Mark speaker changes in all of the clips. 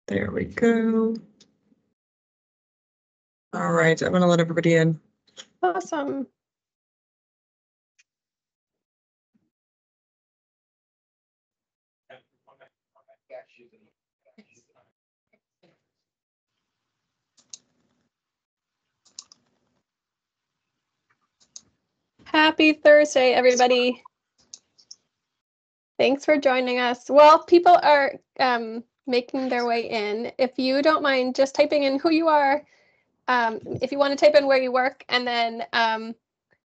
Speaker 1: There we go. All right, I'm going to let everybody in.
Speaker 2: Awesome. Happy Thursday, everybody. Thanks for joining us. Well, people are making their way in. If you don't mind just typing in who you are, if you want to type in where you work, and then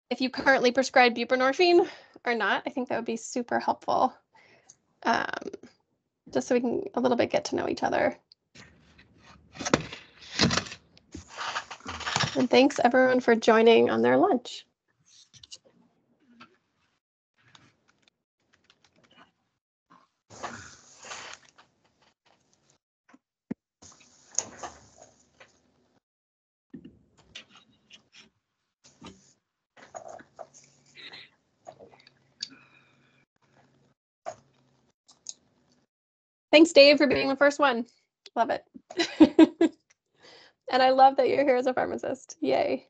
Speaker 2: if you currently prescribe buprenorphine or not, I think that would be super helpful. Just so we can a little bit get to know each other. And thanks everyone for joining on their lunch. Thanks, Dave, for being the first one. Love it. And I love that you're here as a pharmacist. Yay.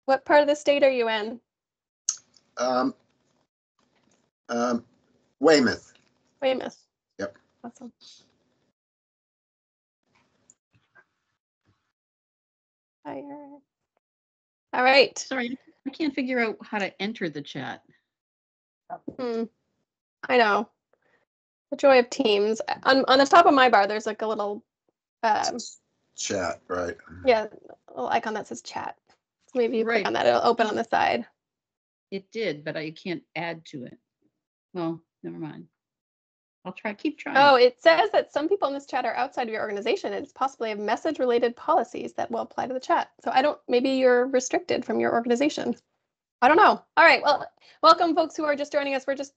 Speaker 2: What part of the state are you in?
Speaker 3: Weymouth.
Speaker 2: Weymouth.
Speaker 3: Yep.
Speaker 2: Awesome. All right.
Speaker 4: Sorry, I can't figure out how to enter the chat.
Speaker 2: I know. The joy of Teams. On the top of my bar, there's like a little
Speaker 3: Chat, right?
Speaker 2: Yeah, a little icon that says chat. So maybe you click
Speaker 4: Right.
Speaker 2: on that, it'll open on the side.
Speaker 4: It did, but I can't add to it. Well, never mind. I'll keep trying.
Speaker 2: Oh, it says that some people in this chat are outside of your organization. It's possibly have message-related policies that will apply to the chat. So maybe you're restricted from your organization. I don't know. All right, well, welcome folks who are just joining us. We're just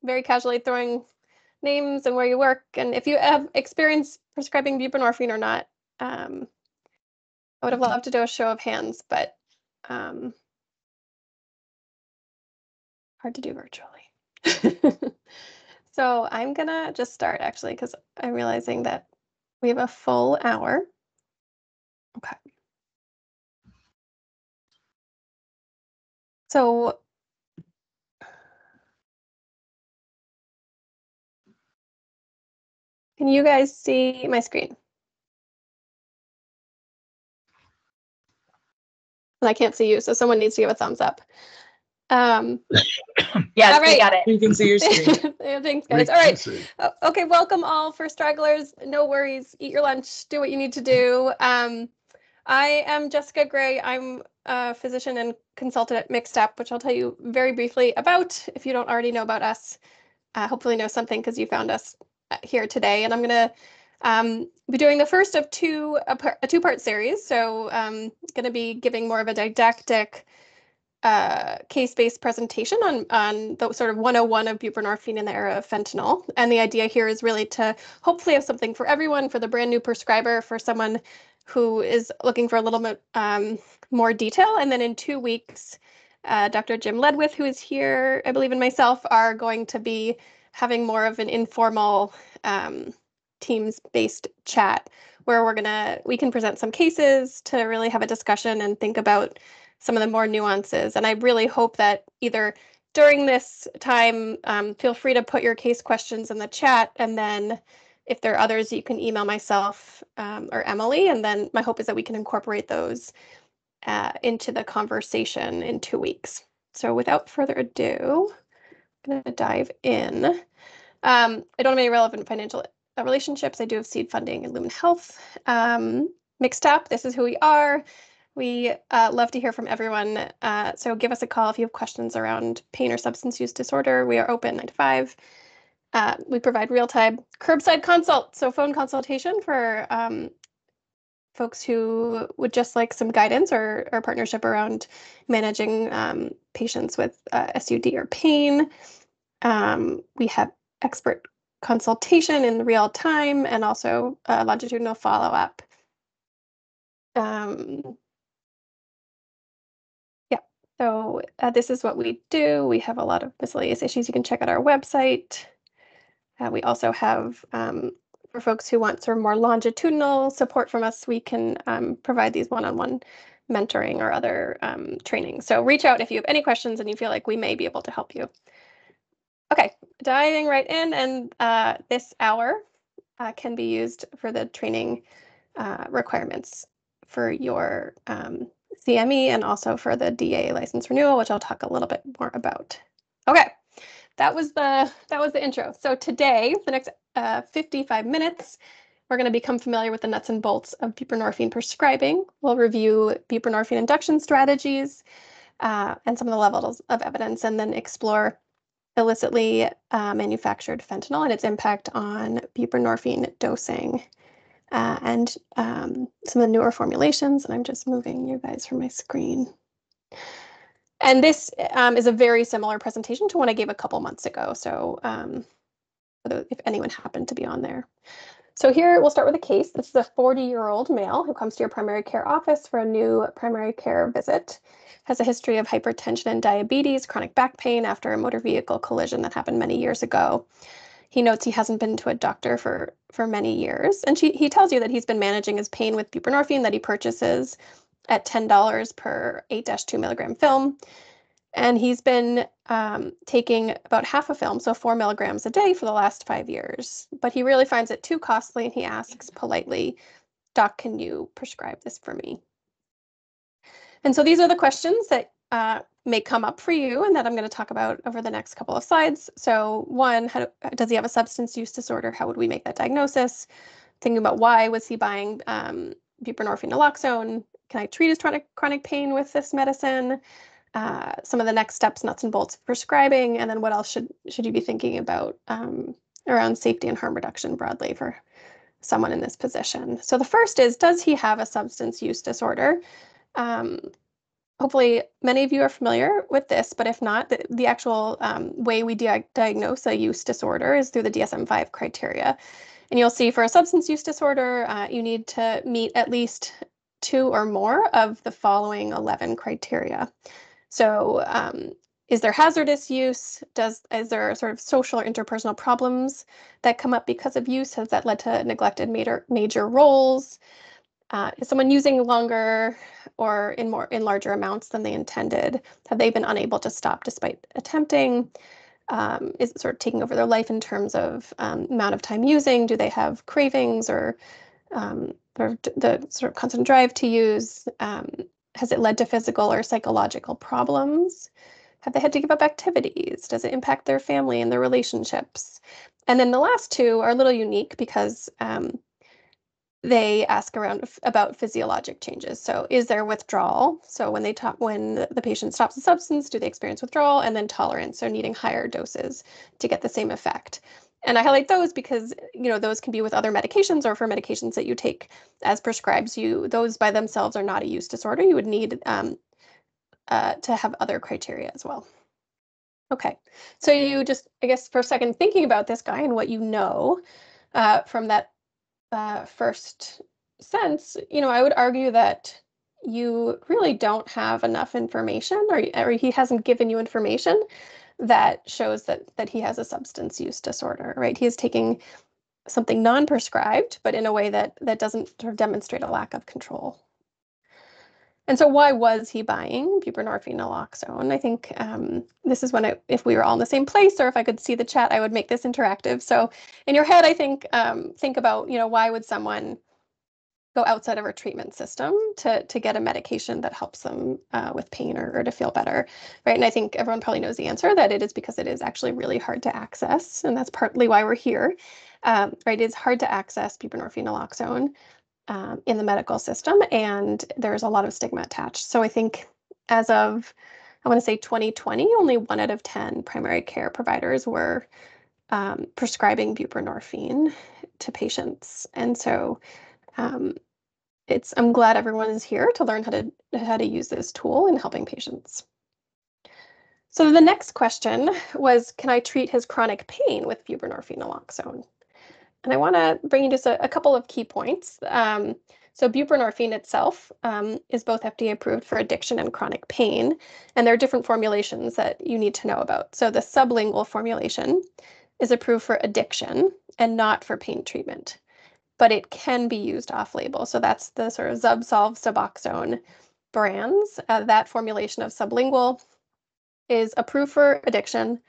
Speaker 2: very casually throwing names and where you work. And if you have experience prescribing buprenorphine or not, I would have loved to do a show of hands, but hard to do virtually. So I'm gonna just start actually, because I'm realizing that we have a full hour. Okay. So can you guys see my screen? And I can't see you, so someone needs to give a thumbs up.
Speaker 5: Yes,
Speaker 2: all right.
Speaker 5: we got it.
Speaker 1: You can see your screen.
Speaker 2: Thanks, guys. All right. Okay, welcome all for stragglers. No worries. Eat your lunch. Do what you need to do. I am Jessica Gray. I'm a physician and consultant at MCSTAP, which I'll tell you very briefly about if you don't already know about us. Hopefully know something because you found us here today. And I'm going to be doing the first of a two-part series. So I'm going to be giving more of a didactic case-based presentation on the sort of 101 of buprenorphine in the era of fentanyl. And the idea here is really to hopefully have something for everyone, for the brand new prescriber, for someone who is looking for a little bit more detail. And then in 2 weeks, Dr. Jim Ledwith, who is here, I believe, and myself are going to be having more of an informal Teams-based chat where we can present some cases to really have a discussion and think about some of the more nuances. And I really hope that either during this time, feel free to put your case questions in the chat. And then if there are others, you can email myself or Emily. And then my hope is that we can incorporate those into the conversation in 2 weeks. So without further ado, I'm going to dive in. I don't have any relevant financial relationships. I do have seed funding in Lumen Health. MCSTAP, this is who we are. We love to hear from everyone. So give us a call if you have questions around pain or substance use disorder. We are open 9 to 5. We provide real-time curbside consult, so phone consultation for folks who would just like some guidance or partnership around managing patients with SUD or pain. We have expert consultation in real time and also longitudinal follow-up. So this is what we do. We have a lot of miscellaneous issues you can check out our website. We also have, for folks who want sort of more longitudinal support from us, we can provide these one-on-one mentoring or other training. So reach out if you have any questions and you feel like we may be able to help you. Okay, diving right in, and this hour can be used for the training requirements for your CME and also for the DA license renewal, which I'll talk a little bit more about. Okay, that was the intro. So today, the next 55 minutes, we're going to become familiar with the nuts and bolts of buprenorphine prescribing. We'll review buprenorphine induction strategies and some of the levels of evidence, and then explore illicitly manufactured fentanyl and its impact on buprenorphine dosing. And some of the newer formulations, and I'm just moving you guys from my screen. And this is a very similar presentation to one I gave a couple months ago, so if anyone happened to be on there. So here we'll start with a case. This is a 40-year-old male who comes to your primary care office for a new primary care visit. Has a history of hypertension and diabetes, chronic back pain after a motor vehicle collision that happened many years ago. He notes he hasn't been to a doctor for many years. And he tells you that he's been managing his pain with buprenorphine that he purchases at $10 per 8-2 milligram film. And he's been taking about half a film, so 4 milligrams a day for the last 5 years. But he really finds it too costly, and he asks politely, "Doc, can you prescribe this for me?" And so these are the questions that may come up for you and that I'm going to talk about over the next couple of slides. So one, does he have a substance use disorder? How would we make that diagnosis? Thinking about why was he buying buprenorphine naloxone? Can I treat his chronic pain with this medicine? Some of the next steps, nuts and bolts of prescribing, and then what else should you be thinking about around safety and harm reduction broadly for someone in this position. So the first is, does he have a substance use disorder? Hopefully many of you are familiar with this, but if not, the actual way we diagnose a use disorder is through the DSM-5 criteria. And you'll see for a substance use disorder, you need to meet at least 2 or more of the following 11 criteria. So is there hazardous use? Is there sort of social or interpersonal problems that come up because of use? Has that led to neglected major roles? Is someone using longer or in larger amounts than they intended? Have they been unable to stop despite attempting? Is it sort of taking over their life in terms of amount of time using? Do they have cravings or the sort of constant drive to use? Has it led to physical or psychological problems? Have they had to give up activities? Does it impact their family and their relationships? And then the last 2 are a little unique because they ask about physiologic changes. So is there withdrawal? So when the patient stops the substance, do they experience withdrawal? And then tolerance, so needing higher doses to get the same effect. And I highlight those because, those can be with other medications or for medications that you take as prescribed. Those by themselves are not a use disorder. You would need to have other criteria as well. Okay, so you just, I guess, for a second thinking about this guy and what you know from that first sense, I would argue that you really don't have enough information, or he hasn't given you information that shows that he has a substance use disorder, right? He is taking something non-prescribed, but in a way that doesn't sort of demonstrate a lack of control. And so why was he buying buprenorphine naloxone? I think this is if we were all in the same place, or if I could see the chat, I would make this interactive. So in your head, I think about, why would someone go outside of our treatment system to get a medication that helps them with pain or to feel better, right? And I think everyone probably knows the answer, that it is because it is actually really hard to access. And that's partly why we're here, right? It's hard to access buprenorphine naloxone in the medical system, and there's a lot of stigma attached. So I think as of, I want to say 2020, only 1 out of 10 primary care providers were prescribing buprenorphine to patients. And so I'm glad everyone is here to learn how to use this tool in helping patients. So the next question was, can I treat his chronic pain with buprenorphine naloxone? And I want to bring you just a couple of key points. So buprenorphine itself is both FDA approved for addiction and chronic pain, and there are different formulations that you need to know about. So the sublingual formulation is approved for addiction and not for pain treatment, but it can be used off-label. So that's the sort of Zubsolv, Suboxone brands. That formulation of sublingual is approved for addiction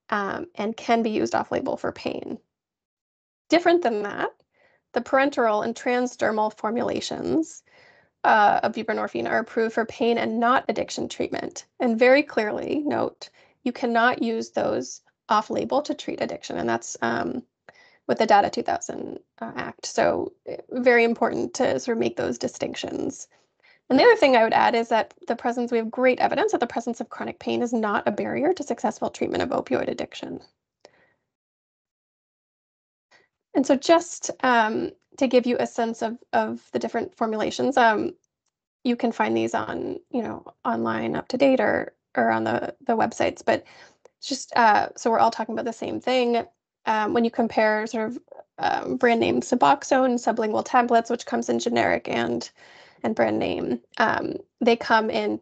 Speaker 2: and can be used off-label for pain. Different than that, the parenteral and transdermal formulations of buprenorphine are approved for pain and not addiction treatment. And very clearly note, you cannot use those off-label to treat addiction, and that's with the Data 2000 Act. So very important to sort of make those distinctions. And the other thing I would add is that we have great evidence that the presence of chronic pain is not a barrier to successful treatment of opioid addiction. And so just to give you a sense of the different formulations, you can find these on, online up to date or on the websites, but just so we're all talking about the same thing. When you compare sort of brand name Suboxone, sublingual tablets, which comes in generic and brand name, they come in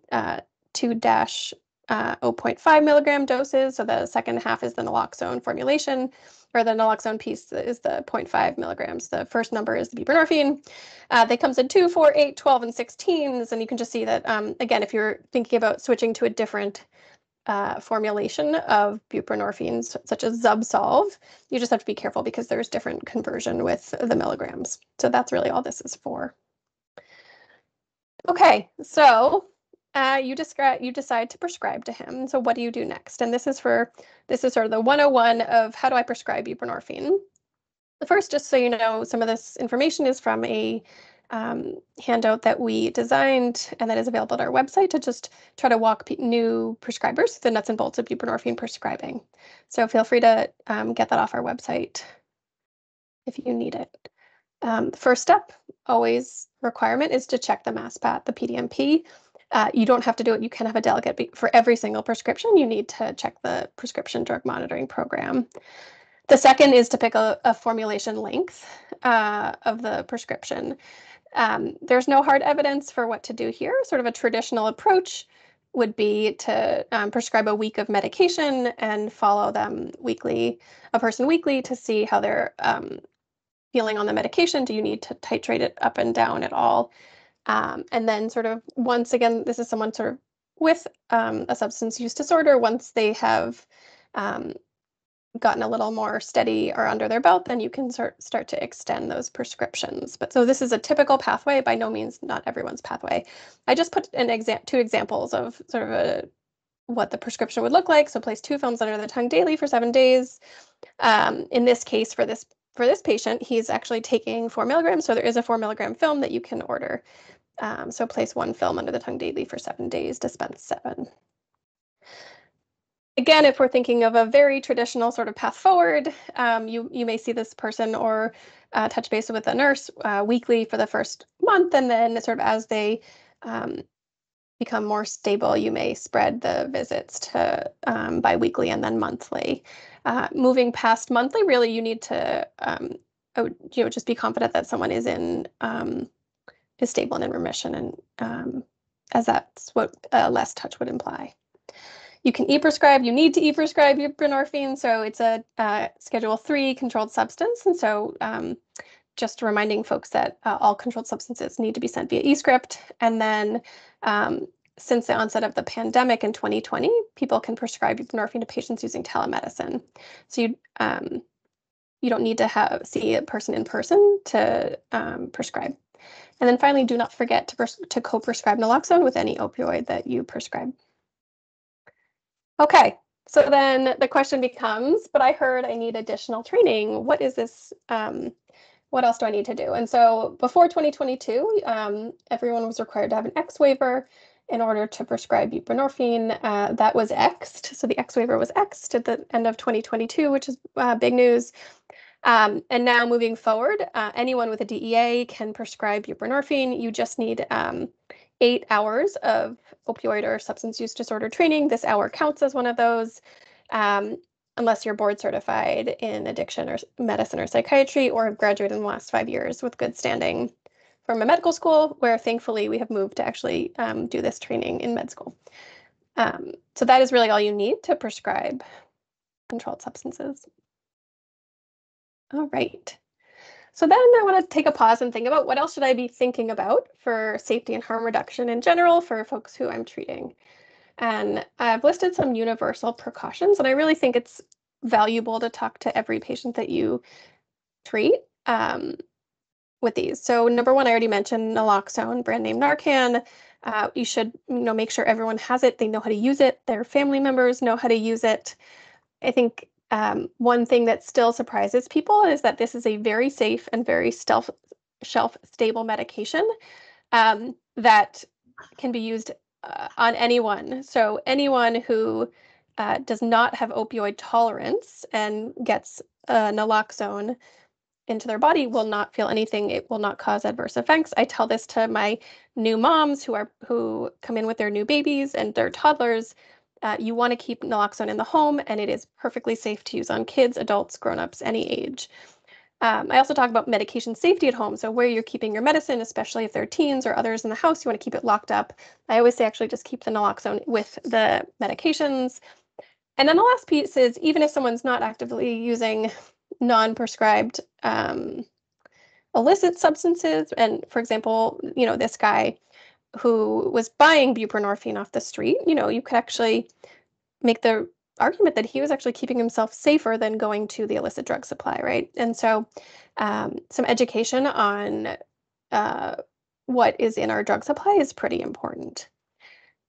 Speaker 2: 2-0.5 milligram doses. So the second half is the naloxone formulation, or the naloxone piece is the 0.5 milligrams. The first number is the buprenorphine. They comes in 2, 4, 8, 12, and 16s. And you can just see that, again, if you're thinking about switching to a different formulation of buprenorphine, such as Zubsolv, you just have to be careful because there's different conversion with the milligrams. So that's really all this is for. Okay, so you decide to prescribe to him. So what do you do next? And this is sort of the 101 of how do I prescribe buprenorphine. The first, just so you know, some of this information is from a handout that we designed and that is available at our website to just try to walk new prescribers through the nuts and bolts of buprenorphine prescribing. So feel free to get that off our website if you need it. The first step, always requirement, is to check the MCSTAP, the PDMP. You don't have to do it. You can have a delegate for every single prescription. You need to check the prescription drug monitoring program. The second is to pick a formulation length of the prescription. There's no hard evidence for what to do here. Sort of a traditional approach would be to prescribe a week of medication and follow them weekly, a person weekly, to see how they're feeling on the medication. Do you need to titrate it up and down at all? And then sort of once again, this is someone sort of with a substance use disorder. Once they have gotten a little more steady or under their belt, then you can start to extend those prescriptions. But so this is a typical pathway, by no means not everyone's pathway. I just put two examples of sort of what the prescription would look like. So place 2 films under the tongue daily for 7 days. In this case, for this patient, he's actually taking 4 milligrams. So there is a 4 milligram film that you can order. So place 1 film under the tongue daily for 7 days, dispense 7. Again, if we're thinking of a very traditional sort of path forward, you may see this person or touch base with a nurse weekly for the first month, and then sort of as they become more stable, you may spread the visits to biweekly and then monthly. Moving past monthly, really, you need to just be confident that someone is stable and in remission, and as that's what less touch would imply. You can e-prescribe. You need to e-prescribe buprenorphine, so it's a Schedule 3 controlled substance, and so just reminding folks that all controlled substances need to be sent via e-script. And then since the onset of the pandemic in 2020, people can prescribe buprenorphine to patients using telemedicine. So you don't need to see a person in person to prescribe. And then finally, do not forget to co-prescribe naloxone with any opioid that you prescribe. Okay, so then the question becomes, but I heard I need additional training. What is this? What else do I need to do? And so before 2022, everyone was required to have an X waiver in order to prescribe buprenorphine. That was X'd. So the X waiver was X'd at the end of 2022, which is big news. And now moving forward, anyone with a DEA can prescribe buprenorphine. You just need 8 hours of opioid or substance use disorder training. This hour counts as one of those, unless you're board certified in addiction or medicine or psychiatry, or have graduated in the last 5 years with good standing from a medical school where thankfully we have moved to actually do this training in med school. So that is really all you need to prescribe controlled substances. All right. So then I want to take a pause and think about what else should I be thinking about for safety and harm reduction in general for folks who I'm treating. And I've listed some universal precautions, and I really think it's valuable to talk to every patient that you treat with these. So number one, I already mentioned naloxone, brand name Narcan. You should make sure everyone has it. They know how to use it. Their family members know how to use it. I think one thing that still surprises people is that this is a very safe and very shelf-stable medication that can be used on anyone. So anyone who does not have opioid tolerance and gets naloxone into their body will not feel anything. It will not cause adverse effects. I tell this to my new moms who come in with their new babies and their toddlers. You want to keep naloxone in the home, and it is perfectly safe to use on kids, adults, grown-ups, any age. I also talk about medication safety at home. So where you're keeping your medicine, especially if there are teens or others in the house, you want to keep it locked up. I always say actually just keep the naloxone with the medications. And then the last piece is even if someone's not actively using non-prescribed illicit substances, and for example, this guy who was buying buprenorphine off the street, you could actually make the argument that he was actually keeping himself safer than going to the illicit drug supply, right? And so some education on what is in our drug supply is pretty important.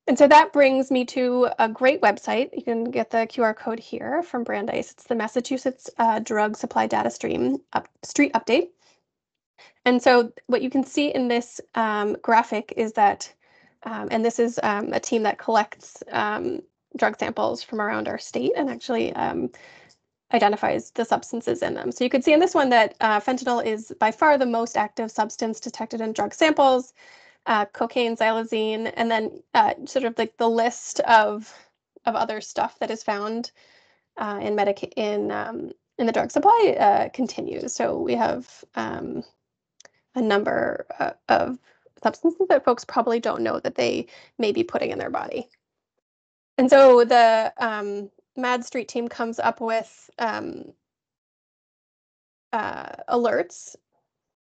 Speaker 2: And so that brings me to a great website. You can get the QR code here from Brandeis. It's the Massachusetts Drug Supply Data Street Update. And so what you can see in this graphic is that, and this is a team that collects drug samples from around our state and actually identifies the substances in them. So you can see in this one that fentanyl is by far the most active substance detected in drug samples, cocaine, xylazine, and then sort of like the list of other stuff that is found in the drug supply continues. So we have a number of substances that folks probably don't know that they may be putting in their body. And so the Mad Street team comes up with alerts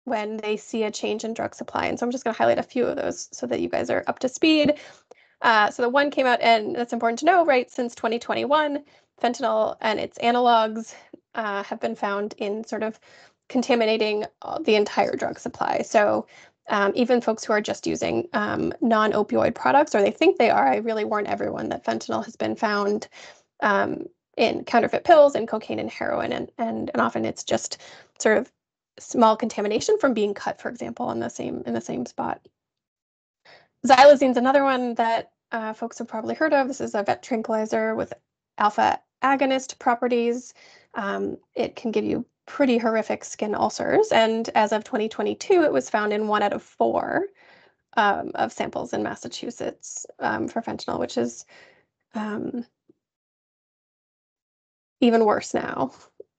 Speaker 2: when they see a change in drug supply. And so I'm just going to highlight a few of those so that you guys are up to speed. So the one came out, and that's important to know, right? Since 2021, fentanyl and its analogs have been found in sort of contaminating the entire drug supply. So even folks who are just using non-opioid products, or they think they are, I really warn everyone that fentanyl has been found in counterfeit pills and cocaine and heroin, and often it's just sort of small contamination from being cut, for example, in the same spot. Xylazine is another one that folks have probably heard of. This is a vet tranquilizer with alpha agonist properties. It can give you pretty horrific skin ulcers, and as of 2022, it was found in 1 out of 4 of samples in Massachusetts for fentanyl, which is even worse now.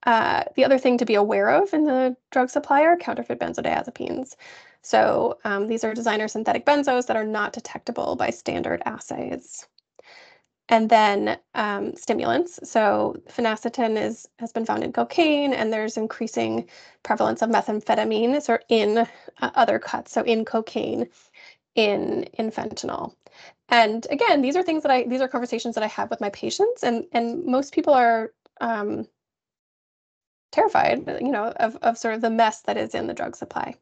Speaker 2: The other thing to be aware of in the drug supply are counterfeit benzodiazepines. So these are designer synthetic benzos that are not detectable by standard assays. And then stimulants. So phenacetin has been found in cocaine, and there's increasing prevalence of methamphetamine in other cuts. So in cocaine, in fentanyl. And again, these are conversations that I have with my patients, and most people are terrified, of sort of the mess that is in the drug supply.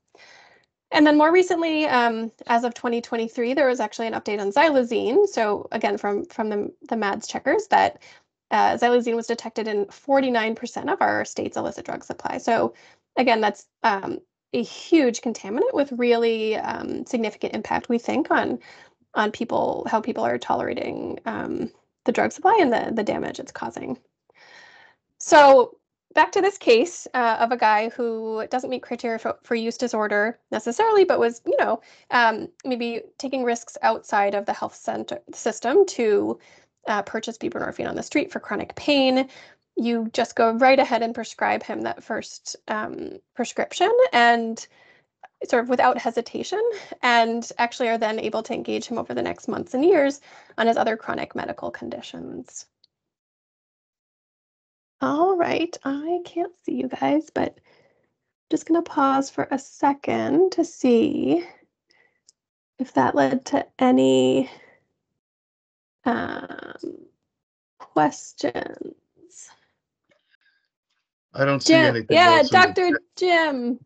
Speaker 2: And then more recently, as of 2023, there was actually an update on xylazine. So again, from the MADS checkers, that xylazine was detected in 49% of our state's illicit drug supply. So again, that's a huge contaminant with really significant impact, we think, on how people are tolerating the drug supply and the damage it's causing. So back to this case of a guy who doesn't meet criteria for use disorder necessarily, but was, maybe taking risks outside of the health center system to purchase buprenorphine on the street for chronic pain. You just go right ahead and prescribe him that first prescription, and sort of without hesitation, and actually are then able to engage him over the next months and years on his other chronic medical conditions. All right, I can't see you guys, but I'm just going to pause for a second to see if that led to any questions.
Speaker 5: I don't see
Speaker 2: Jim,
Speaker 5: anything
Speaker 2: yeah,
Speaker 5: else.
Speaker 2: Dr. Jim.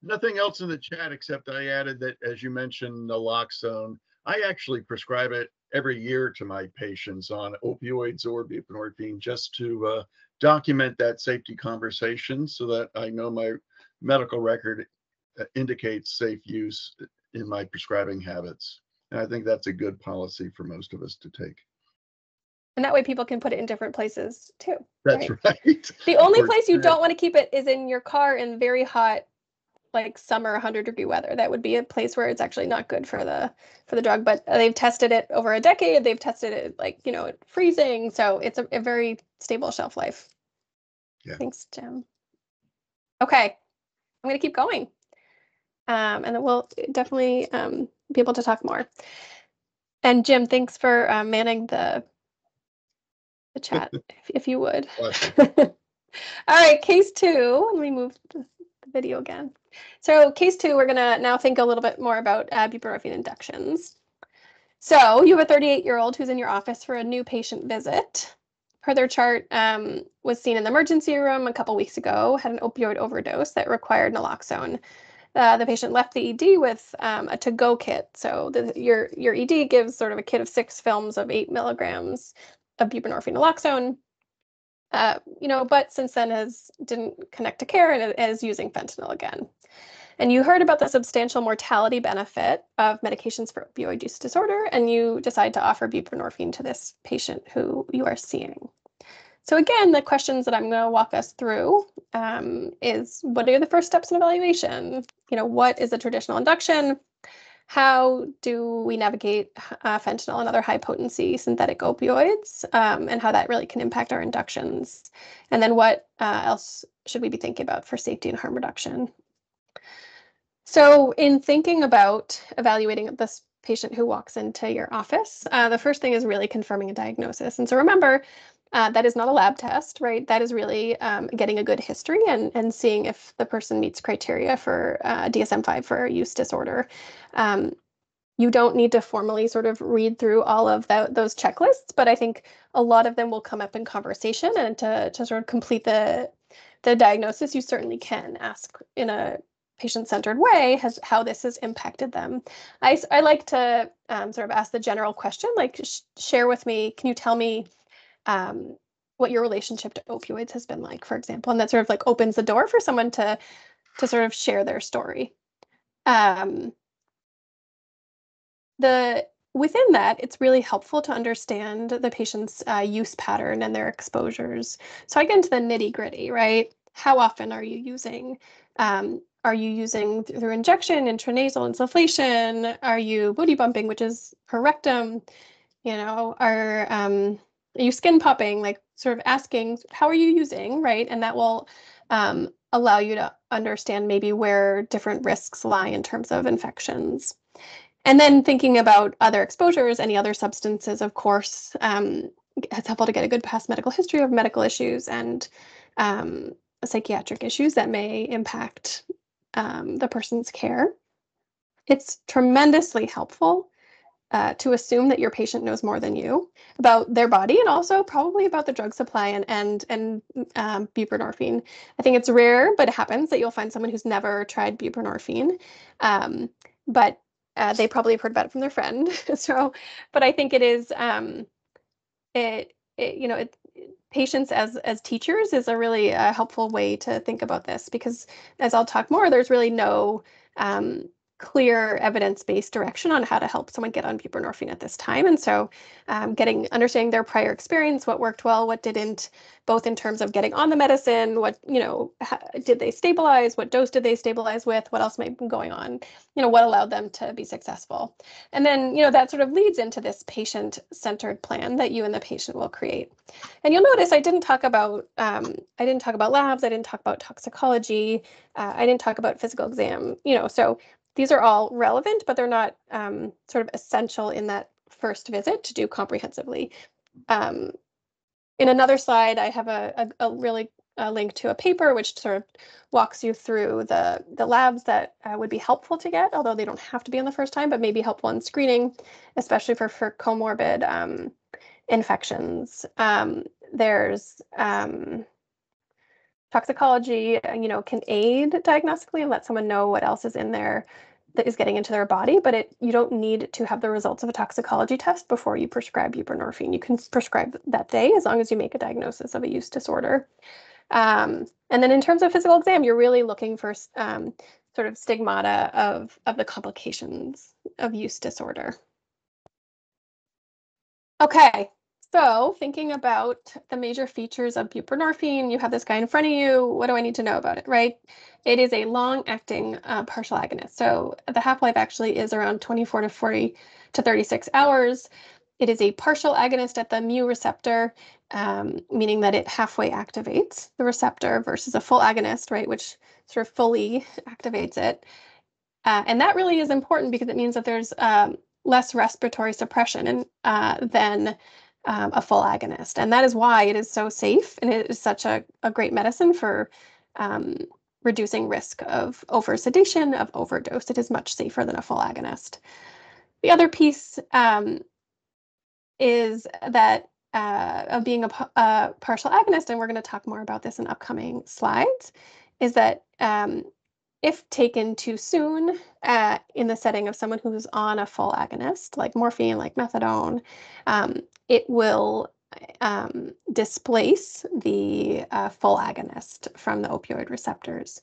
Speaker 5: Nothing else in the chat except I added that, as you mentioned, naloxone. I actually prescribe it every year to my patients on opioids or buprenorphine just to document that safety conversation so that I know my medical record indicates safe use in my prescribing habits. And I think that's a good policy for most of us to take.
Speaker 2: And that way people can put it in different places too.
Speaker 5: That's
Speaker 2: right. The only place you don't want to keep it is in your car in very hot, like summer 100-degree weather. That would be a place where it's actually not good for the drug, but they've tested it over a decade. They've tested it like, freezing. So it's a very stable shelf life.
Speaker 5: Yeah.
Speaker 2: Thanks, Jim. Okay, I'm going to keep going. And then we'll definitely be able to talk more. And Jim, thanks for manning the chat, if you would. All right, case 2. Let me move the video again. So case 2, we're going to now think a little bit more about buprenorphine inductions. So you have a 38-year-old who's in your office for a new patient visit. Per their chart, was seen in the emergency room a couple weeks ago, had an opioid overdose that required naloxone. The patient left the ED with a to-go kit. So your ED gives sort of a kit of 6 films of 8 milligrams of buprenorphine naloxone. But since then didn't connect to care and is using fentanyl again. And you heard about the substantial mortality benefit of medications for opioid use disorder, and you decide to offer buprenorphine to this patient who you are seeing. So again, the questions that I'm going to walk us through is, what are the first steps in evaluation? What is a traditional induction? How do we navigate fentanyl and other high-potency synthetic opioids, and how that really can impact our inductions? And then what else should we be thinking about for safety and harm reduction? So in thinking about evaluating this patient who walks into your office, the first thing is really confirming a diagnosis. And so remember, that is not a lab test, right? That is really getting a good history and seeing if the person meets criteria for DSM-5 for use disorder. You don't need to formally sort of read through all of those checklists, but I think a lot of them will come up in conversation, and to sort of complete the diagnosis, you certainly can ask in a patient-centered way how this has impacted them. I like to sort of ask the general question, like share with me, can you tell me what your relationship to opioids has been like, for example, and that sort of like opens the door for someone to sort of share their story. Within that, it's really helpful to understand the patient's use pattern and their exposures. So I get into the nitty gritty, right? How often are you using? Are you using through injection, intranasal insufflation? Are you booty bumping, which is per rectum? Are you skin popping? Like sort of asking, how are you using, right? And that will allow you to understand maybe where different risks lie in terms of infections. And then thinking about other exposures, any other substances, of course, it's helpful to get a good past medical history of medical issues and psychiatric issues that may impact the person's care. It's tremendously helpful to assume that your patient knows more than you about their body, and also probably about the drug supply and buprenorphine. I think it's rare, but it happens that you'll find someone who's never tried buprenorphine, but they probably have heard about it from their friend. But I think it is patients as teachers is a really helpful way to think about this, because as I'll talk more, there's really no clear evidence-based direction on how to help someone get on buprenorphine at this time. And so understanding their prior experience, what worked well, what didn't, both in terms of getting on the medicine, what, did they stabilize, what dose did they stabilize with, what else might be going on, what allowed them to be successful. And then, that sort of leads into this patient-centered plan that you and the patient will create. And you'll notice I didn't talk about labs, I didn't talk about toxicology, I didn't talk about physical exam, so these are all relevant, but they're not sort of essential in that first visit to do comprehensively. In another slide, I have a really link to a paper which sort of walks you through the labs that would be helpful to get, although they don't have to be on the first time, but may be helpful in screening, especially for comorbid infections. There's toxicology, can aid diagnostically and let someone know what else is in there that is getting into their body, but you don't need to have the results of a toxicology test before you prescribe buprenorphine. You can prescribe that day as long as you make a diagnosis of a use disorder. And then in terms of physical exam, you're really looking for sort of stigmata of the complications of use disorder. Okay. So thinking about the major features of buprenorphine, you have this guy in front of you. What do I need to know about it, right? It is a long-acting partial agonist. So the half-life actually is around 24 to 40 to 36 hours. It is a partial agonist at the mu receptor, meaning that it halfway activates the receptor versus a full agonist, right, which sort of fully activates it. And that really is important because it means that there's less respiratory suppression than a full agonist. And that is why it is so safe and it is such a great medicine for reducing risk of oversedation, of overdose. It is much safer than a full agonist. The other piece is that of being a partial agonist, and we're going to talk more about this in upcoming slides, is that if taken too soon in the setting of someone who's on a full agonist, like morphine, like methadone, it will displace the full agonist from the opioid receptors.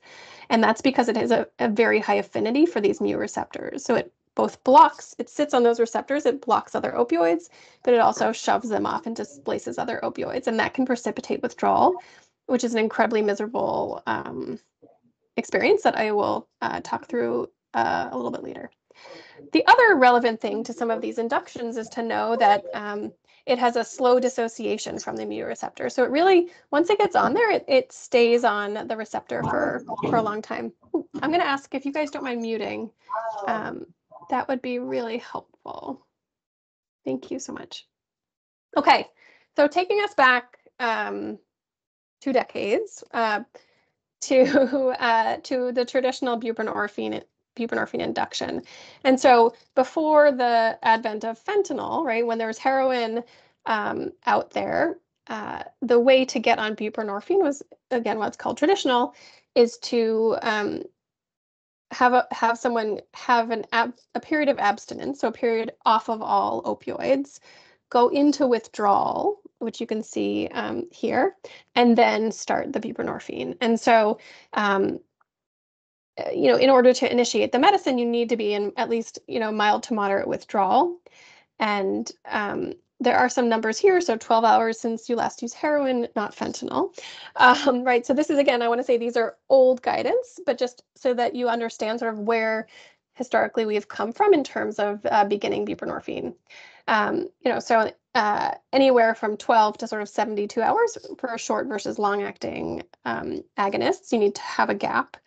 Speaker 2: And that's because it has a very high affinity for these mu receptors. So it both blocks, it sits on those receptors, it blocks other opioids, but it also shoves them off and displaces other opioids. And that can precipitate withdrawal, which is an incredibly miserable experience that I will talk through a little bit later. The other relevant thing to some of these inductions is to know that it has a slow dissociation from the mu receptor. So it really, once it gets on there, it stays on the receptor for a long time. Ooh, I'm going to ask if you guys don't mind muting. That would be really helpful. Thank you so much. Okay, so taking us back 2 decades to the traditional buprenorphine induction. And so before the advent of fentanyl, right, when there was heroin out there, the way to get on buprenorphine was, again, what's called traditional, is to have someone have a period of abstinence, so a period off of all opioids, go into withdrawal, which you can see here, and then start the buprenorphine. And so, in order to initiate the medicine, you need to be in at least, mild to moderate withdrawal. And there are some numbers here. So 12 hours since you last used heroin, not fentanyl, right? So this is, again, I want to say these are old guidance, but just so that you understand sort of where historically we've come from in terms of beginning buprenorphine. So anywhere from 12 to sort of 72 hours for short versus long-acting agonists, you need to have a gap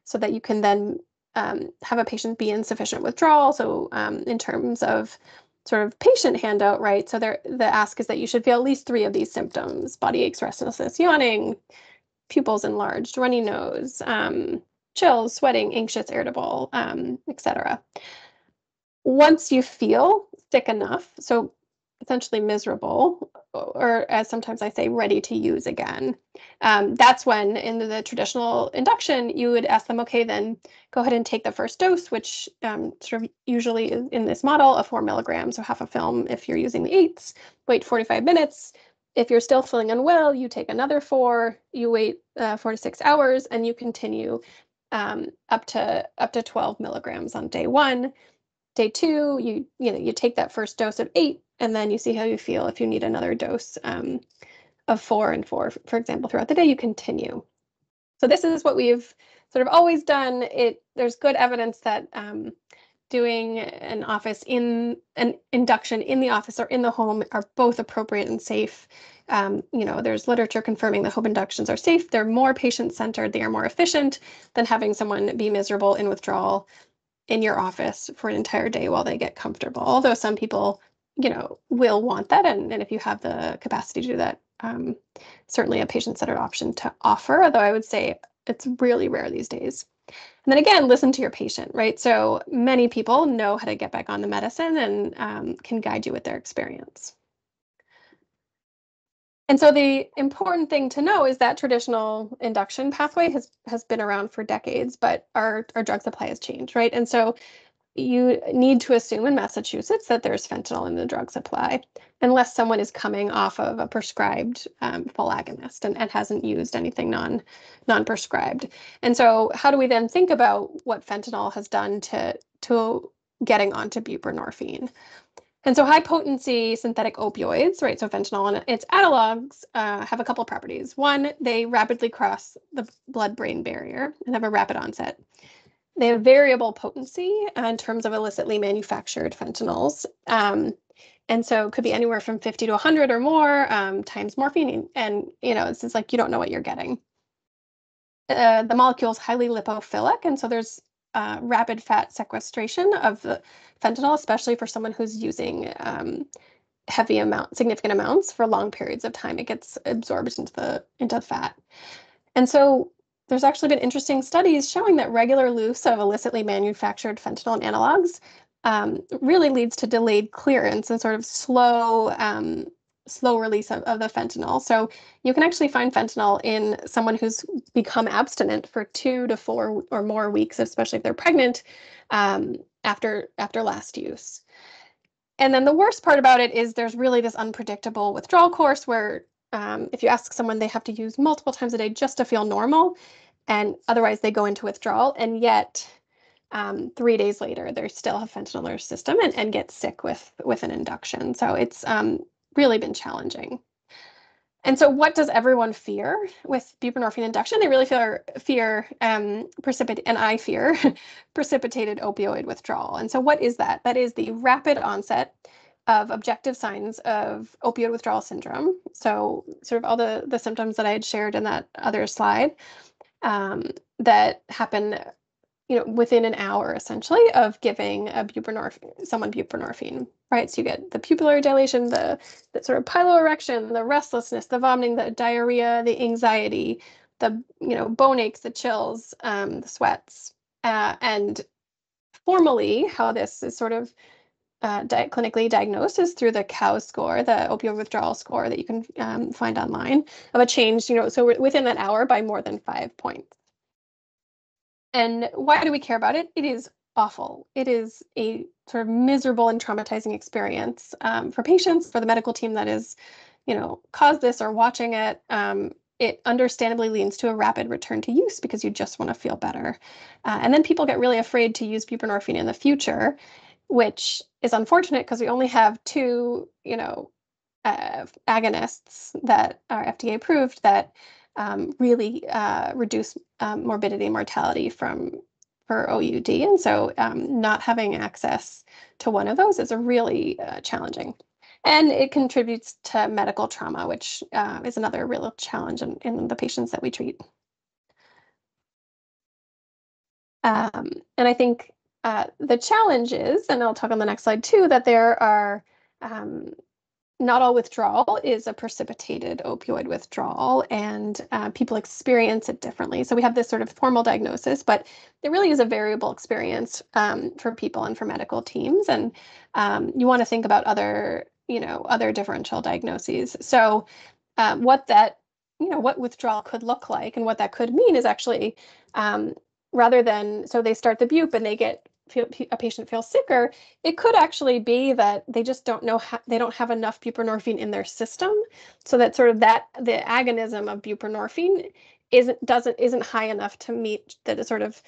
Speaker 2: so that you can then have a patient be in sufficient withdrawal. So in terms of sort of patient handout, right? So the ask is that you should feel at least 3 of these symptoms: body aches, restlessness, yawning, pupils enlarged, runny nose, chills, sweating, anxious, irritable, etc. Once you feel sick enough, so essentially miserable, or as sometimes I say, ready to use again, that's when in the traditional induction, you would ask them, okay, then go ahead and take the first dose, which sort of usually is in this model, a 4 milligrams, so half a film if you're using the 8s, wait 45 minutes. If you're still feeling unwell, you take another 4, you wait 4 to 6 hours, and you continue up to 12 milligrams on day 1. Day 2, you take that first dose of 8, and then you see how you feel. If you need another dose of 4 and 4, for example, throughout the day, you continue. So this is what we've sort of always done. There's good evidence that doing an induction in the office or in the home are both appropriate and safe. There's literature confirming that home inductions are safe. They're more patient-centered. They are more efficient than having someone be miserable in withdrawal in your office for an entire day while they get comfortable. Although some people, will want that. And if you have the capacity to do that, certainly a patient-centered option to offer, although I would say it's really rare these days. And then again, listen to your patient, right? So many people know how to get back on the medicine and can guide you with their experience. And so the important thing to know is that traditional induction pathway has been around for decades, but our drug supply has changed, right? And so you need to assume in Massachusetts that there's fentanyl in the drug supply, unless someone is coming off of a prescribed full agonist and hasn't used anything non-prescribed. And so how do we then think about what fentanyl has done to getting onto buprenorphine? And so high potency synthetic opioids, right? So fentanyl and its analogs have a couple of properties. One, they rapidly cross the blood-brain barrier and have a rapid onset. They have variable potency in terms of illicitly manufactured fentanyls. And so it could be anywhere from 50 to 100 or more times morphine. And, it's just like you don't know what you're getting. The molecule is highly lipophilic. And so there's rapid fat sequestration of the fentanyl, especially for someone who's using significant amounts for long periods of time. It gets absorbed into the fat. And so there's actually been interesting studies showing that regular use of illicitly manufactured fentanyl and analogs really leads to delayed clearance and sort of slow release of the fentanyl. So you can actually find fentanyl in someone who's become abstinent for 2 to 4 or more weeks, especially if they're pregnant, after last use. And then the worst part about it is there's really this unpredictable withdrawal course where if you ask someone, they have to use multiple times a day just to feel normal, and otherwise they go into withdrawal, and yet 3 days later they still have fentanyl in their system and get sick with an induction. So it's really been challenging. And so what does everyone fear with buprenorphine induction? They really fear precipitated opioid withdrawal. And so what is that? That is the rapid onset of objective signs of opioid withdrawal syndrome. So sort of all the symptoms that I had shared in that other slide that happen within an hour, essentially, of giving someone buprenorphine, right? So you get the pupillary dilation, the sort of piloerection, the restlessness, the vomiting, the diarrhea, the anxiety, the bone aches, the chills, the sweats, and formally, how this is sort of clinically diagnosed is through the COWS score, the opioid withdrawal score that you can find online, of a change, so within that hour by more than 5 points. And why do we care about it? It is awful. It is a sort of miserable and traumatizing experience for patients, for the medical team that is, caused this or watching it. It understandably leads to a rapid return to use because you just want to feel better. And then people get really afraid to use buprenorphine in the future, which is unfortunate because we only have 2, agonists that are FDA approved that really reduce morbidity and mortality for OUD. And so not having access to one of those is a really challenging. And it contributes to medical trauma, which is another real challenge in the patients that we treat. And I think the challenge is, and I'll talk on the next slide too, that there are not all withdrawal is a precipitated opioid withdrawal, and people experience it differently. So we have this sort of formal diagnosis, but it really is a variable experience for people and for medical teams. And you want to think about other differential diagnoses. So what withdrawal could look like and what that could mean is actually rather than, so they start the bupe and a patient feels sicker, it could actually be that they just don't know they don't have enough buprenorphine in their system, so that sort of the agonism of buprenorphine isn't high enough to meet the sort of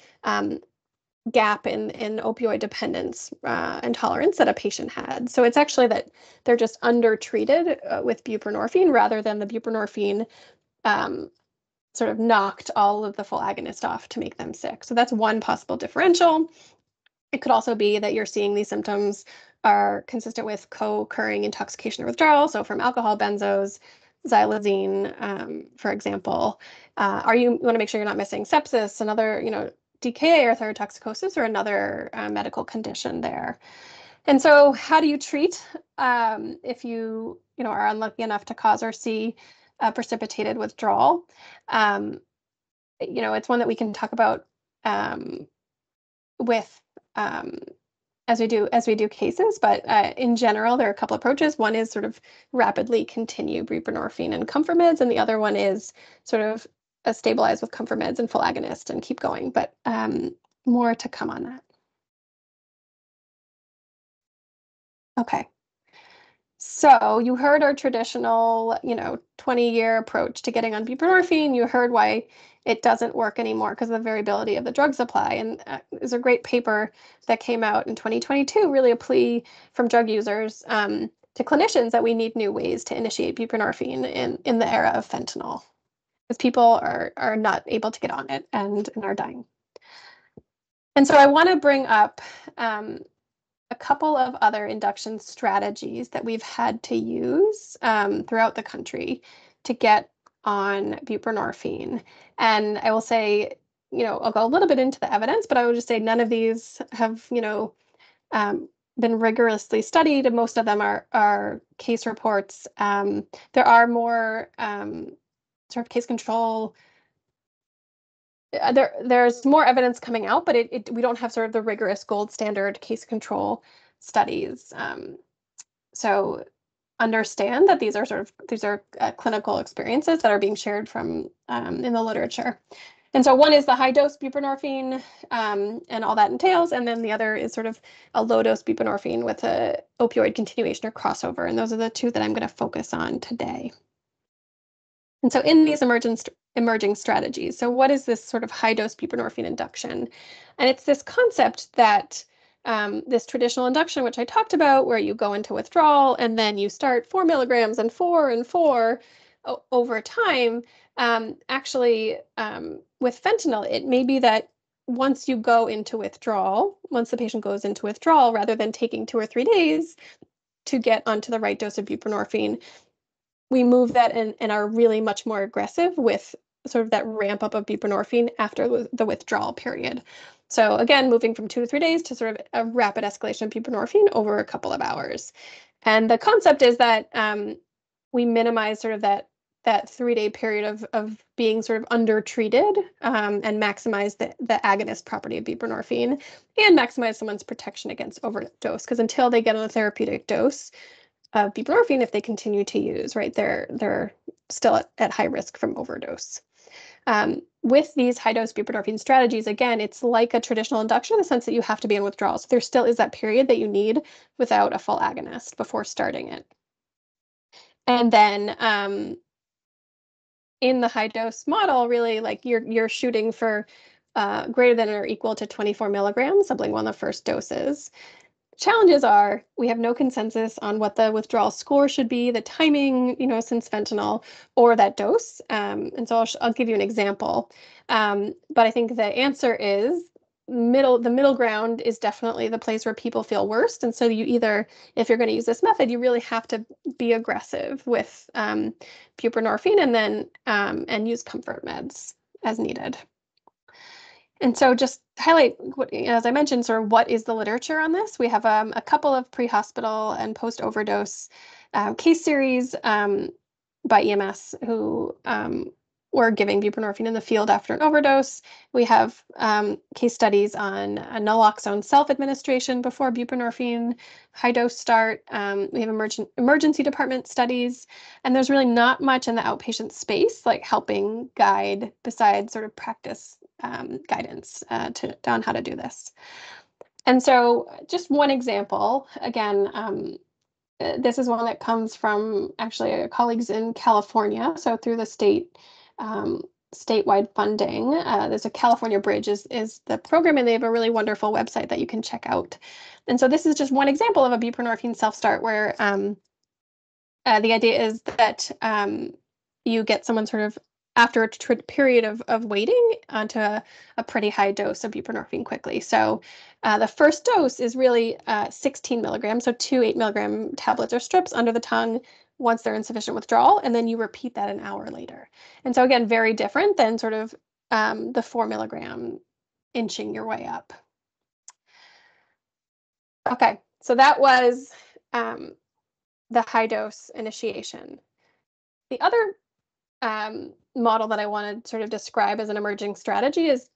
Speaker 2: gap in opioid dependence and tolerance that a patient had. So it's actually that they're just undertreated with buprenorphine rather than the buprenorphine sort of knocked all of the full agonist off to make them sick. So that's one possible differential. It could also be that you're seeing these symptoms are consistent with co-occurring intoxication or withdrawal. So from alcohol, benzos, xylazine, for example. You want to make sure you're not missing sepsis, another, DKA or thyrotoxicosis, or another medical condition there. And so how do you treat if you are unlucky enough to cause or see precipitated withdrawal? It's one that we can talk about with as we do cases, but in general, there are a couple approaches. One is sort of rapidly continue buprenorphine and comfort meds, and the other one is sort of stabilize with comfort meds and full agonist and keep going. But more to come on that. Okay. So you heard our traditional, 20-year approach to getting on buprenorphine. You heard why it doesn't work anymore because of the variability of the drug supply. And there's a great paper that came out in 2022, really a plea from drug users to clinicians that we need new ways to initiate buprenorphine in the era of fentanyl, because people are not able to get on it and are dying. And so I want to bring up a couple of other induction strategies that we've had to use throughout the country to get on buprenorphine. And I will say, I'll go a little bit into the evidence, but I will just say none of these have, been rigorously studied, and most of them are case reports. There are more sort of case control. There's more evidence coming out, but we don't have sort of the rigorous gold standard case control studies. So understand that these are clinical experiences that are being shared from in the literature. And so one is the high dose buprenorphine and all that entails, and then the other is sort of a low dose buprenorphine with a opioid continuation or crossover, and those are the two that I'm going to focus on today. And so in these emerging strategies, so what is this sort of high dose buprenorphine induction? And it's this concept that this traditional induction, which I talked about, where you go into withdrawal and then you start 4 milligrams and 4 and 4 over time. Actually, with fentanyl, it may be that once you go into withdrawal, once the patient goes into withdrawal, rather than taking 2 or 3 days to get onto the right dose of buprenorphine, we move that and are really much more aggressive with sort of that ramp up of buprenorphine after the withdrawal period. So again, moving from 2 to 3 days to sort of a rapid escalation of buprenorphine over a couple of hours. And the concept is that we minimize sort of that 3-day period of being sort of undertreated and maximize the agonist property of buprenorphine and maximize someone's protection against overdose. Because until they get on a therapeutic dose of buprenorphine, if they continue to use, right, they're still at high risk from overdose. With these high-dose buprenorphine strategies, again, it's like a traditional induction in the sense that you have to be in withdrawal. So there still is that period that you need without a full agonist before starting it. And then in the high-dose model, really, like you're shooting for greater than or equal to 24 milligrams, sublingual on the first doses. Challenges are we have no consensus on what the withdrawal score should be, the timing, since fentanyl, or that dose. And so I'll give you an example. But I think the answer is the middle ground is definitely the place where people feel worst. And so you either, if you're going to use this method, you really have to be aggressive with buprenorphine and then and use comfort meds as needed. And so just highlight, as I mentioned, sort of what is the literature on this. We have a couple of pre-hospital and post-overdose case series by EMS who were giving buprenorphine in the field after an overdose. We have case studies on naloxone self-administration before buprenorphine high-dose start. We have emergency department studies, and there's really not much in the outpatient space, like helping guide besides sort of practice guidance on how to do this. And so just one example, again, this is one that comes from actually colleagues in California. So through the state statewide funding. There's a California Bridge is the program, and they have a really wonderful website that you can check out. And so this is just one example of a buprenorphine self-start where the idea is that you get someone sort of after a period of waiting onto a pretty high dose of buprenorphine quickly. So the first dose is really 16 milligrams, so 2 8-milligram tablets or strips under the tongue once they're in sufficient withdrawal, and then you repeat that an hour later. And so again, very different than sort of the 4-milligram inching your way up. Okay, so that was the high dose initiation. The other model that I want to sort of describe as an emerging strategy is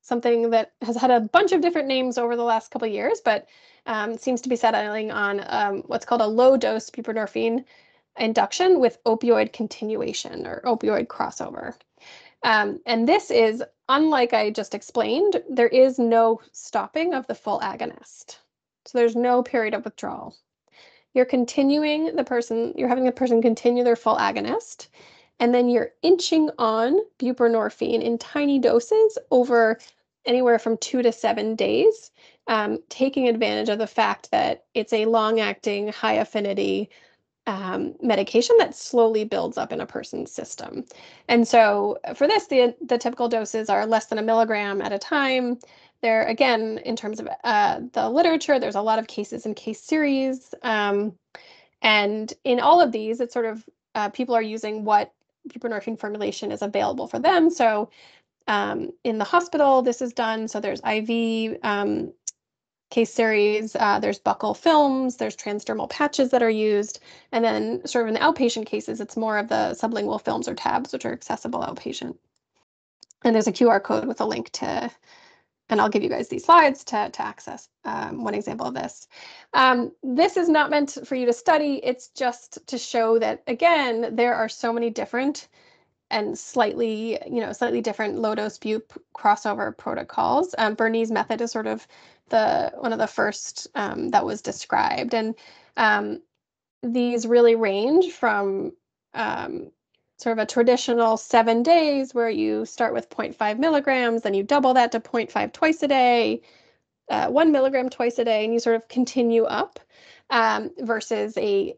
Speaker 2: something that has had a bunch of different names over the last couple of years, but seems to be settling on what's called a low dose buprenorphine induction with opioid continuation or opioid crossover. And this is, unlike I just explained, there is no stopping of the full agonist. So there's no period of withdrawal. You're continuing you're having the person continue their full agonist, and then you're inching on buprenorphine in tiny doses over anywhere from 2 to 7 days, taking advantage of the fact that it's a long-acting, high-affinity medication that slowly builds up in a person's system. And so for this, the typical doses are less than 1 milligram at a time. There, again, in terms of the literature, there's a lot of cases and case series. And in all of these, it's sort of people are using what buprenorphine formulation is available for them. So in the hospital, this is done. So there's IV case series, there's buccal films, there's transdermal patches that are used. And then sort of in the outpatient cases, it's more of the sublingual films or tabs, which are accessible outpatient. And there's a QR code with a link to, and I'll give you guys these slides to access one example of this. This is not meant for you to study. It's just to show that, again, there are so many different and slightly different low-dose bup crossover protocols. Bernie's method is sort of one of the first that was described. And these really range from sort of a traditional 7 days where you start with 0.5 milligrams, then you double that to 0.5 twice a day, 1 milligram twice a day, and you sort of continue up versus a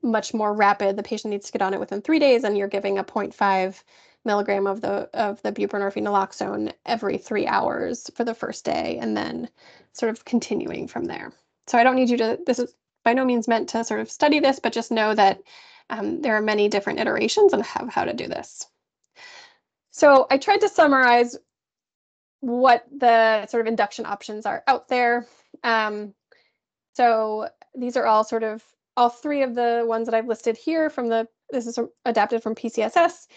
Speaker 2: much more rapid, the patient needs to get on it within 3 days, and you're giving a 0.5 milligram of the buprenorphine naloxone every 3 hours for the first day, and then sort of continuing from there. So I don't need you to, this is by no means meant to sort of study this, but just know that there are many different iterations on how to do this. So I tried to summarize what the sort of induction options are out there. So these are all sort of, all 3 of the ones that I've listed here this is adapted from PCSS,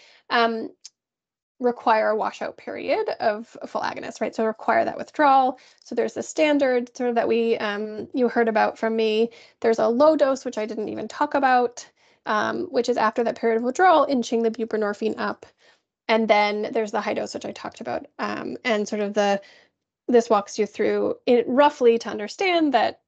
Speaker 2: require a washout period of a full agonist, right? So require that withdrawal. So there's the standard sort of that you heard about from me. There's a low dose, which I didn't even talk about, which is after that period of withdrawal, inching the buprenorphine up. And then there's the high dose, which I talked about. And sort of this walks you through it roughly to understand that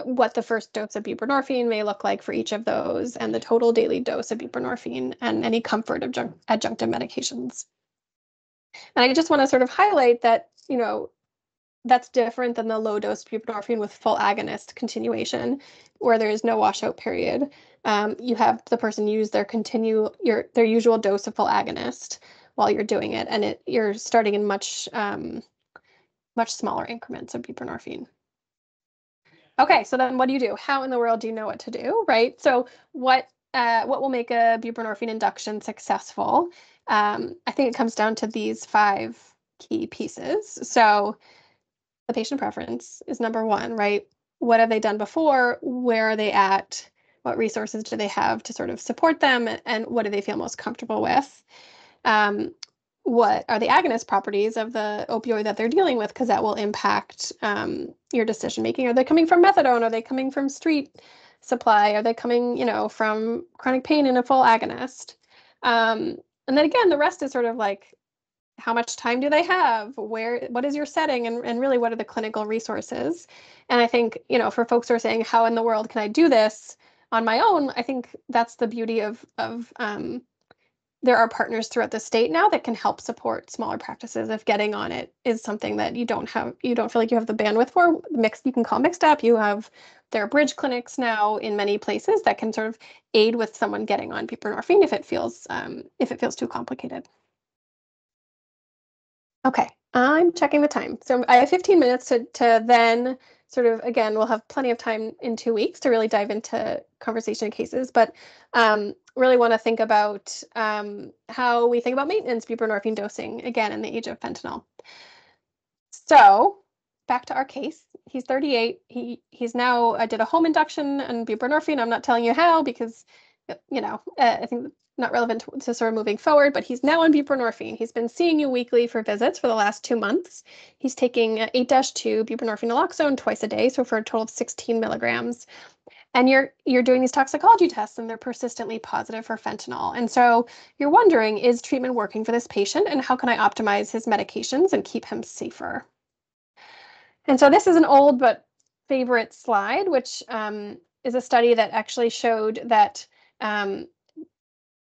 Speaker 2: what the first dose of buprenorphine may look like for each of those, and the total daily dose of buprenorphine, and any comfort of adjunctive medications. And I just want to sort of highlight that, that's different than the low dose buprenorphine with full agonist continuation, where there is no washout period. You have the person use their usual dose of full agonist while you're doing it, and you're starting in much smaller increments of buprenorphine. Okay, so then what do you do? How in the world do you know what to do, right? So what will make a buprenorphine induction successful? I think it comes down to these 5 key pieces. So the patient preference is number 1, right? What have they done before? Where are they at? What resources do they have to sort of support them? And what do they feel most comfortable with? What are the agonist properties of the opioid that they're dealing with? Because that will impact your decision making. Are they coming from methadone? Are they coming from street supply? Are they coming, from chronic pain in a full agonist? And then again, the rest is sort of like, how much time do they have? What is your setting? And really, what are the clinical resources? And I think, for folks who are saying, how in the world can I do this on my own? I think that's the beauty of there are partners throughout the state now that can help support smaller practices if getting on it is something that you don't feel like you have the bandwidth for. You can call MCSTAP. There are bridge clinics now in many places that can sort of aid with someone getting on buprenorphine if it feels too complicated. Okay, I'm checking the time. So I have 15 minutes to then sort of, again, we'll have plenty of time in 2 weeks to really dive into conversation cases, but really want to think about how we think about maintenance buprenorphine dosing, again, in the age of fentanyl. So back to our case. He's 38. He's now did a home induction on buprenorphine. I'm not telling you how because, I think not relevant to sort of moving forward, but he's now on buprenorphine. He's been seeing you weekly for visits for the last 2 months. He's taking 8-2 buprenorphine naloxone twice a day, so for a total of 16 milligrams. And you're doing these toxicology tests and they're persistently positive for fentanyl. And so you're wondering, is treatment working for this patient and how can I optimize his medications and keep him safer? And so this is an old but favorite slide, which is a study that actually showed that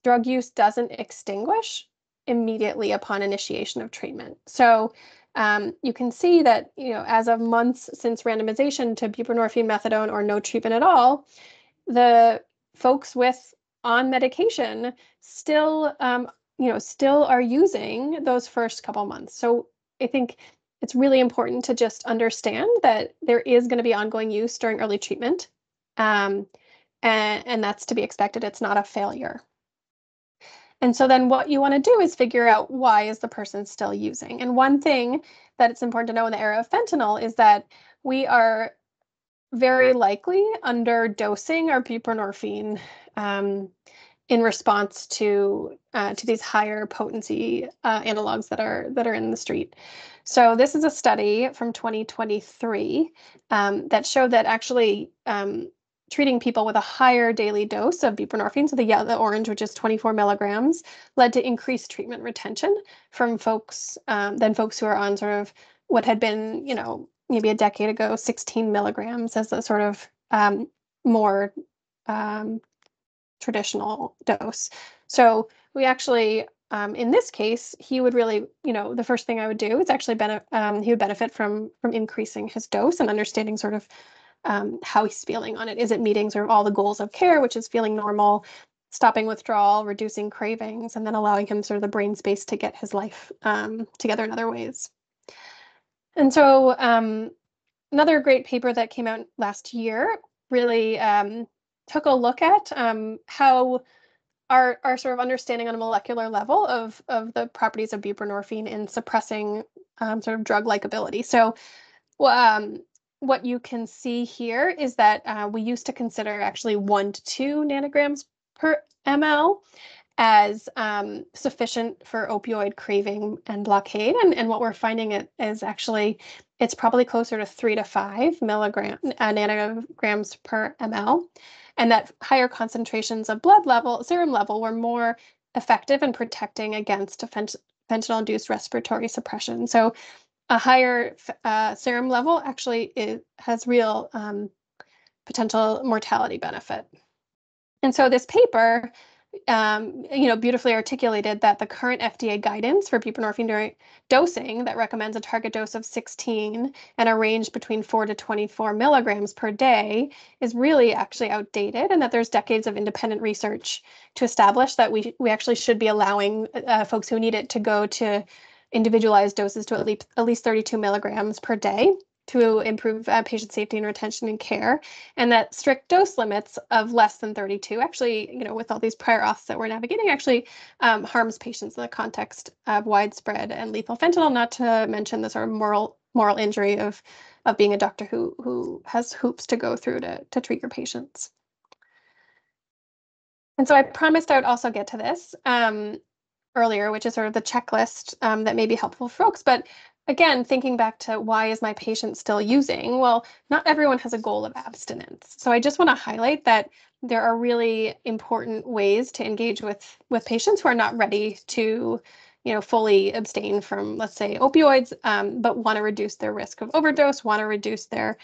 Speaker 2: drug use doesn't extinguish immediately upon initiation of treatment. So you can see that, as of months since randomization to buprenorphine, methadone, or no treatment at all, the folks on medication still are using those first couple months. So I think it's really important to just understand that there is going to be ongoing use during early treatment, and that's to be expected. It's not a failure. And so then what you want to do is figure out, why is the person still using? And one thing that it's important to know in the era of fentanyl is that we are very likely underdosing our buprenorphine in response to these higher potency analogs that are in the street. So this is a study from 2023 that showed that actually treating people with a higher daily dose of buprenorphine, so the orange, which is 24 milligrams, led to increased treatment retention from folks than folks who are on sort of what had been, maybe a decade ago, 16 milligrams as a sort of more traditional dose. So we actually, in this case, he would really, the first thing I would do is actually he would benefit from increasing his dose and understanding sort of how he's feeling on it. Is it meeting sort of all the goals of care, which is feeling normal, stopping withdrawal, reducing cravings, and then allowing him sort of the brain space to get his life together in other ways. And so another great paper that came out last year really took a look at how our sort of understanding on a molecular level of the properties of buprenorphine in suppressing sort of drug likability. So what you can see here is that we used to consider actually 1 to 2 nanograms per ml as sufficient for opioid craving and blockade. And what we're finding is actually it's probably closer to 3 to 5 nanograms per ml. And that higher concentrations of serum level were more effective in protecting against fentanyl-induced respiratory suppression. So a higher serum level actually has real potential mortality benefit. And so this paper, beautifully articulated that the current FDA guidance for buprenorphine dosing that recommends a target dose of 16 and a range between 4 to 24 milligrams per day is really actually outdated, and that there's decades of independent research to establish that we actually should be allowing folks who need it to go to individualized doses to at least 32 milligrams per day to improve patient safety and retention and care, and that strict dose limits of less than 32 actually, with all these prior auths that we're navigating, actually harms patients in the context of widespread and lethal fentanyl, not to mention the sort of moral injury of being a doctor who has hoops to go through to treat your patients. And so I promised I would also get to this earlier, which is sort of the checklist that may be helpful for folks. But again, thinking back to why is my patient still using? Well, not everyone has a goal of abstinence. So I just want to highlight that there are really important ways to engage with patients who are not ready to, fully abstain from, let's say, opioids, but want to reduce their risk of overdose, want to reduce their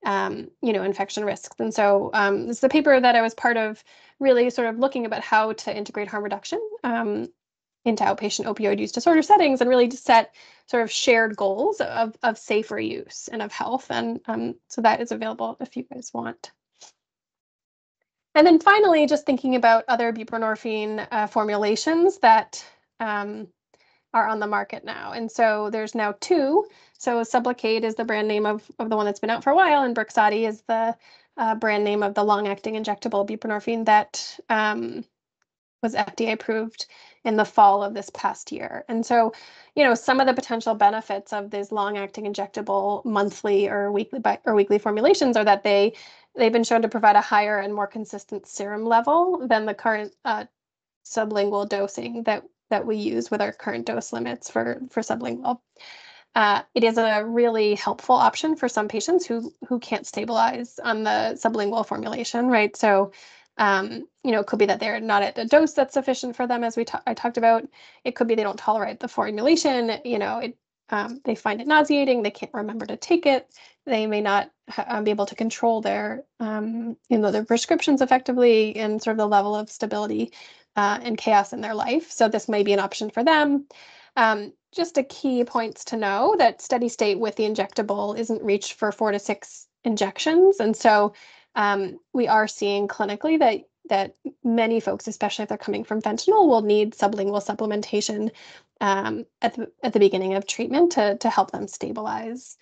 Speaker 2: infection risks. And so this is a paper that I was part of, really sort of looking about how to integrate harm reduction into outpatient opioid use disorder settings, and really to set sort of shared goals of safer use and of health. And so that is available if you guys want. And then finally, just thinking about other buprenorphine formulations that are on the market now. And so there's now 2. So Sublocade is the brand name of the one that's been out for a while, and Brixadi is the brand name of the long-acting injectable buprenorphine that was FDA approved in the fall of this past year. And so, some of the potential benefits of these long-acting injectable monthly or weekly formulations are that they've been shown to provide a higher and more consistent serum level than the current sublingual dosing that we use with our current dose limits for sublingual. It is a really helpful option for some patients who can't stabilize on the sublingual formulation, right? So, it could be that they're not at a dose that's sufficient for them, as I talked about. It could be they don't tolerate the formulation. They find it nauseating. They can't remember to take it. They may not be able to control their prescriptions effectively, and sort of the level of stability and chaos in their life. So this may be an option for them. Just a key points to know that steady state with the injectable isn't reached for 4 to 6 injections. And so we are seeing clinically that many folks, especially if they're coming from fentanyl, will need sublingual supplementation at the beginning of treatment to help them stabilize,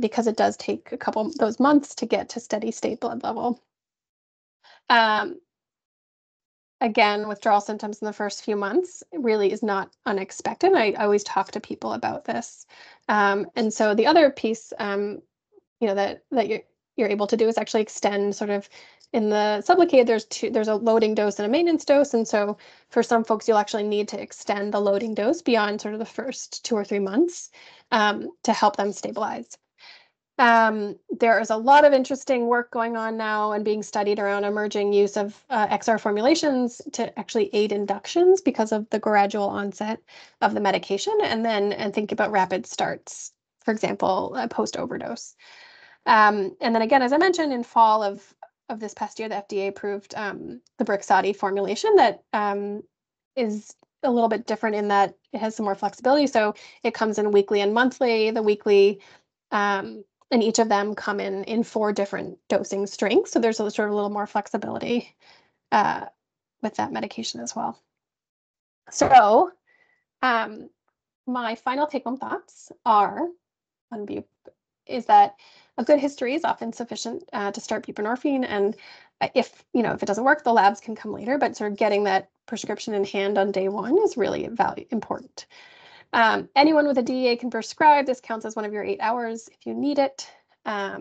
Speaker 2: because it does take a couple of those months to get to steady state blood level. Again, withdrawal symptoms in the first few months really is not unexpected. I always talk to people about this. And so the other piece, that you're able to do is actually extend sort of in the Sublocade, there's a loading dose and a maintenance dose. And so for some folks, you'll actually need to extend the loading dose beyond sort of the first 2 or 3 months to help them stabilize. There is a lot of interesting work going on now and being studied around emerging use of XR formulations to actually aid inductions because of the gradual onset of the medication, and think about rapid starts, for example, post-overdose. And then again, as I mentioned, in fall of this past year, the FDA approved the Brixadi formulation that is a little bit different in that it has some more flexibility. So it comes in weekly and monthly. The weekly and each of them come in 4 different dosing strengths. So there's a little more flexibility with that medication as well. So my final take-home thoughts are is that a good history is often sufficient to start buprenorphine. And if it doesn't work, the labs can come later, but sort of getting that prescription in hand on day 1 is really important. Anyone with a DEA can prescribe. This counts as one of your 8 hours if you need it. I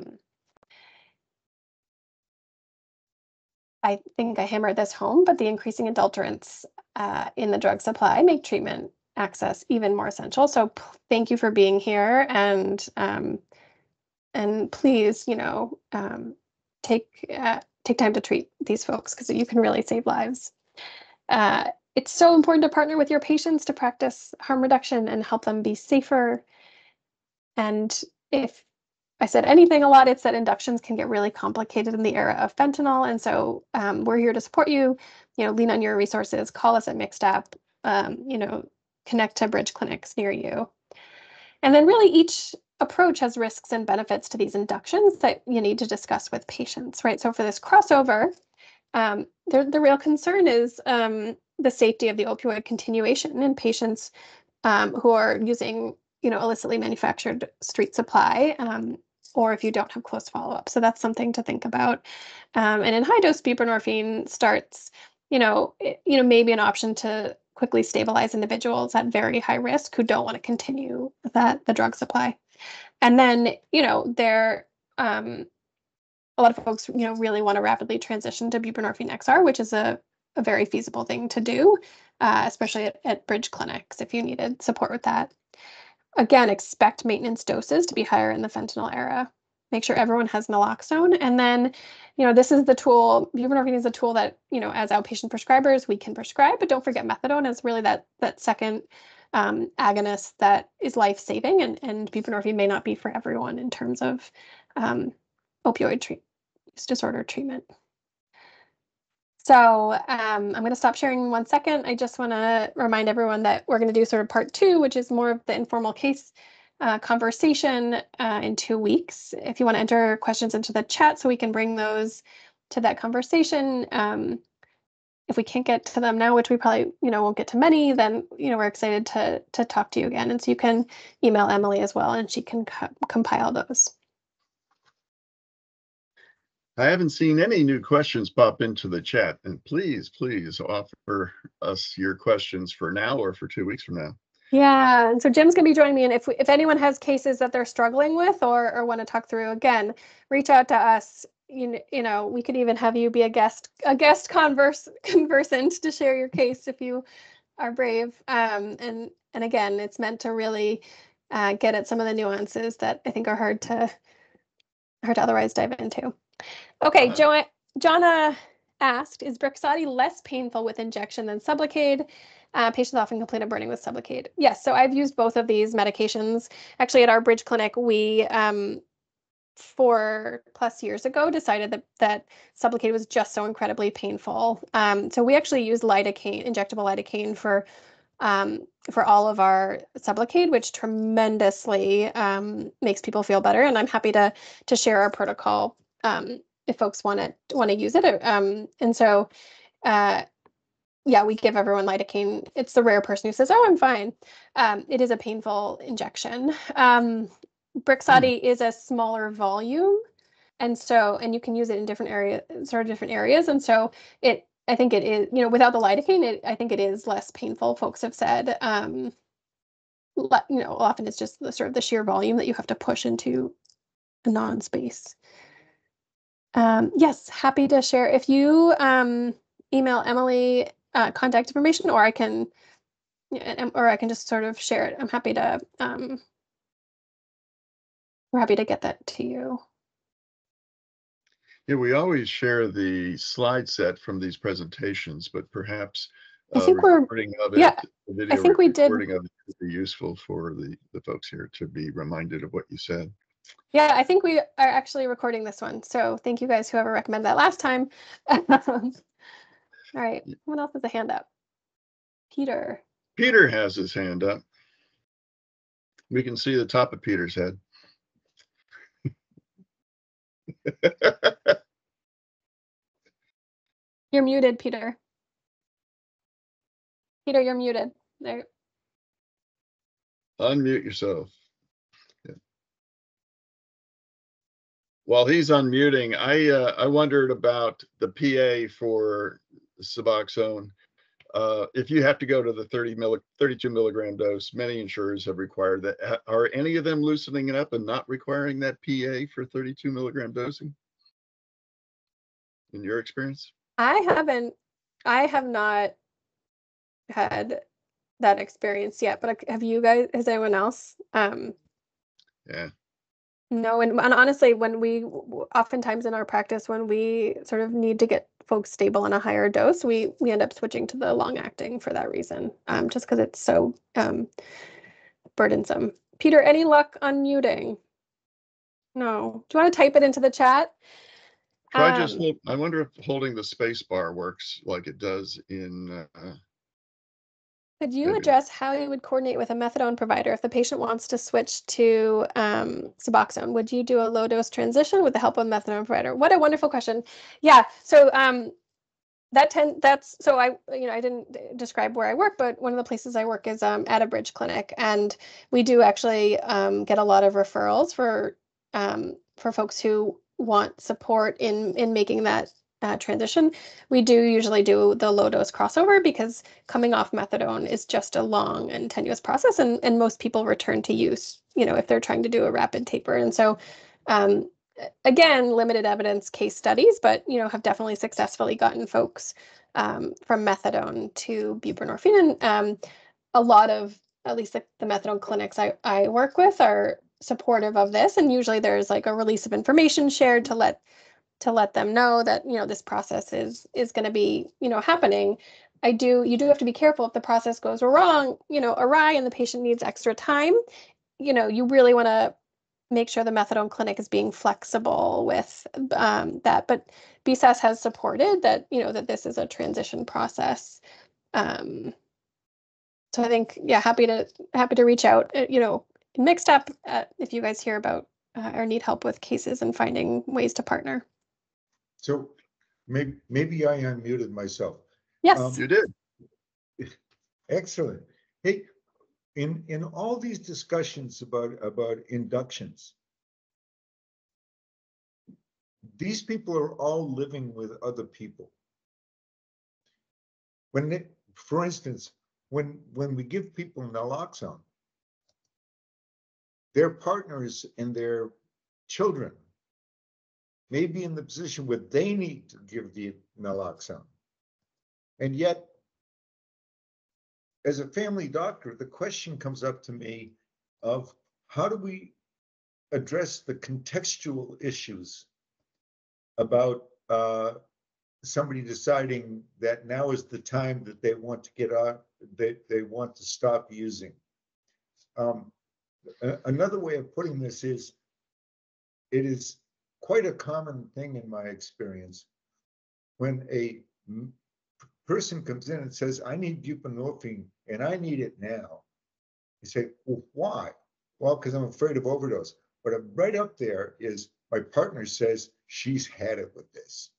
Speaker 2: think I hammered this home, but the increasing adulterants in the drug supply make treatment access even more essential. So thank you for being here, and please, take time to treat these folks, because you can really save lives. It's so important to partner with your patients to practice harm reduction and help them be safer. And if I said anything a lot, it's that inductions can get really complicated in the era of fentanyl. And so we're here to support you. Lean on your resources, call us at MCSTAP, connect to bridge clinics near you. And then really each approach has risks and benefits to these inductions that you need to discuss with patients, right? So for this crossover, the real concern is the safety of the opioid continuation in patients who are using, illicitly manufactured street supply, or if you don't have close follow-up. So that's something to think about. And in high-dose buprenorphine starts, maybe an option to quickly stabilize individuals at very high risk who don't want to continue the drug supply. And then, a lot of folks, really want to rapidly transition to buprenorphine XR, which is a very feasible thing to do, especially at bridge clinics if you needed support with that. Again, expect maintenance doses to be higher in the fentanyl era. Make sure everyone has naloxone. And then, this is the tool, buprenorphine is a tool that, as outpatient prescribers, we can prescribe, but don't forget methadone is really that second agonist that is life-saving, and buprenorphine may not be for everyone in terms of opioid use disorder treatment. So I'm going to stop sharing in 1 second. I just want to remind everyone that we're going to do sort of part 2, which is more of the informal case conversation in 2 weeks. If you want to enter questions into the chat so we can bring those to that conversation. If we can't get to them now, which we probably, won't get to many, then, we're excited to talk to you again. And so you can email Emily as well, and she can compile those.
Speaker 5: I haven't seen any new questions pop into the chat, and please offer us your questions for now or for 2 weeks from now.
Speaker 2: Yeah, and so Jim's going to be joining me, and if anyone has cases that they're struggling with or want to talk through, again, reach out to us. We could even have you be a guest conversant to share your case if you are brave. And again, it's meant to really get at some of the nuances that I think are hard to otherwise dive into. Okay, Jonna asked, is Brixadi less painful with injection than Sublocade? Patients often complain of burning with Sublocade. Yes, so I've used both of these medications. Actually, at our Bridge Clinic, we 4+ years ago decided that Sublocade was just so incredibly painful. So we actually use lidocaine, injectable lidocaine for all of our Sublocade, which tremendously makes people feel better. And I'm happy to share our protocol if folks want to use it. And so, yeah, we give everyone lidocaine. It's the rare person who says, "Oh, I'm fine." It is a painful injection. Brixadi is a smaller volume, and you can use it in different areas. And so I think it is, without the lidocaine, I think it is less painful. Folks have said, often it's just the sheer volume that you have to push into a non-space. Yes, happy to share. If you email Emily contact information, or I can just sort of share it. I'm happy to. We're happy to get that to you.
Speaker 5: Yeah, we always share the slide set from these presentations, but perhaps
Speaker 2: I think
Speaker 5: recording of it,
Speaker 2: yeah,
Speaker 5: the video
Speaker 2: I think we did.
Speaker 5: recording of it would be useful for the folks here to be reminded of what you said.
Speaker 2: Yeah, I think we are actually recording this one. So thank you guys, whoever recommended that last time. All right, what else has a hand up? Peter.
Speaker 5: Peter has his hand up. We can see the top of Peter's head.
Speaker 2: You're muted, Peter. Peter, you're muted. There.
Speaker 5: Unmute yourself. Yeah. While he's unmuting, I wondered about the PA for Suboxone. If you have to go to the 32 milligram dose, many insurers have required that. Are any of them loosening it up and not requiring that PA for 32 milligram dosing? In your experience?
Speaker 2: I have not had that experience yet, but have you guys, has anyone else?
Speaker 5: Yeah.
Speaker 2: No, and honestly, oftentimes in our practice, when we sort of need to get folks stable on a higher dose, we end up switching to the long acting for that reason, just because it's so burdensome. Peter, any luck unmuting? No. Do you want to type it into the chat?
Speaker 5: Try I wonder if holding the space bar works like it does in.
Speaker 2: Could you address how you would coordinate with a methadone provider if the patient wants to switch to Suboxone? Would you do a low dose transition with the help of a methadone provider? What a wonderful question. Yeah. So so I didn't describe where I work, but one of the places I work is at a Bridge Clinic, and we do actually get a lot of referrals for folks who want support in making that transition. We do usually do the low dose crossover because coming off methadone is just a long and tenuous process, and most people return to use, if they're trying to do a rapid taper. And so again, limited evidence case studies, but have definitely successfully gotten folks from methadone to buprenorphine. And a lot of, at least the methadone clinics I work with, are supportive of this, and usually there's like a release of information shared to let them know that this process is going to be happening. You do have to be careful if the process goes wrong, awry, and the patient needs extra time. You really want to make sure the methadone clinic is being flexible with that. But BSAS has supported that, that this is a transition process. So I think, yeah, happy to reach out, MCSTAP if you guys hear about or need help with cases and finding ways to partner.
Speaker 6: So maybe I unmuted myself.
Speaker 2: Yes.
Speaker 5: You did.
Speaker 6: Excellent. Hey, in all these discussions about inductions, these people are all living with other people. For instance, when we give people naloxone, their partners and their children may be in the position where they need to give the naloxone. And yet, as a family doctor, the question comes up to me of how do we address the contextual issues about somebody deciding that now is the time that they want to get out, they want to stop using. Another way of putting this is, it is quite a common thing in my experience when a person comes in and says, I need buprenorphine and I need it now. You say, well, why? Well, because I'm afraid of overdose. But right up there is my partner says she's had it with this.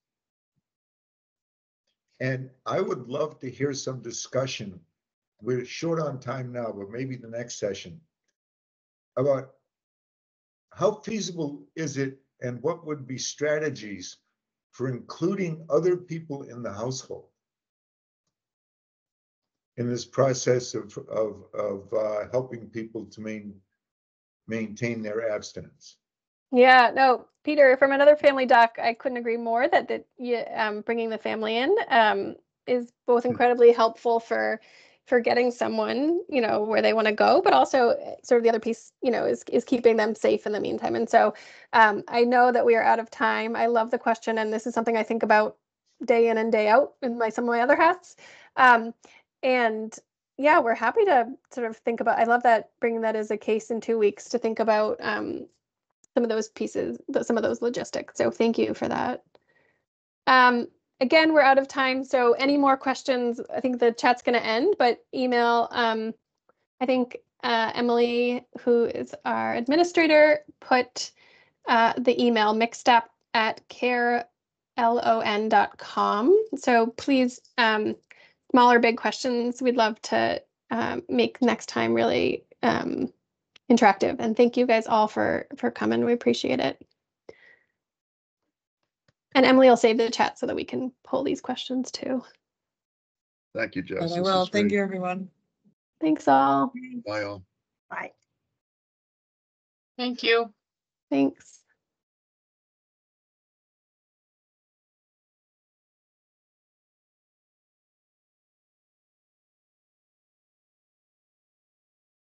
Speaker 6: And I would love to hear some discussion. We're short on time now, but maybe the next session, about how feasible is it and what would be strategies for including other people in the household in this process of helping people to maintain their abstinence.
Speaker 2: Yeah, no, Peter, from another family doc, I couldn't agree more that bringing the family in is both incredibly helpful for getting someone, where they want to go, but also sort of the other piece, is keeping them safe in the meantime. And so I know that we are out of time. I love the question, and this is something I think about day in and day out in some of my other hats. And yeah, we're happy to sort of think about, I love that, bringing that as a case in 2 weeks to think about some of those pieces, some of those logistics. So thank you for that. Again, we're out of time. So any more questions? I think the chat's going to end, but email, I think Emily, who is our administrator, put the email mixtap@carelon.com. So please, small or big questions, we'd love to make next time really interactive. And thank you guys all for coming. We appreciate it. And Emily will save the chat so that we can pull these questions too.
Speaker 5: Thank you, Jess.
Speaker 1: I will. Thank you, everyone.
Speaker 2: Thanks all.
Speaker 5: Bye all.
Speaker 1: Bye.
Speaker 7: Thank you.
Speaker 2: Thanks.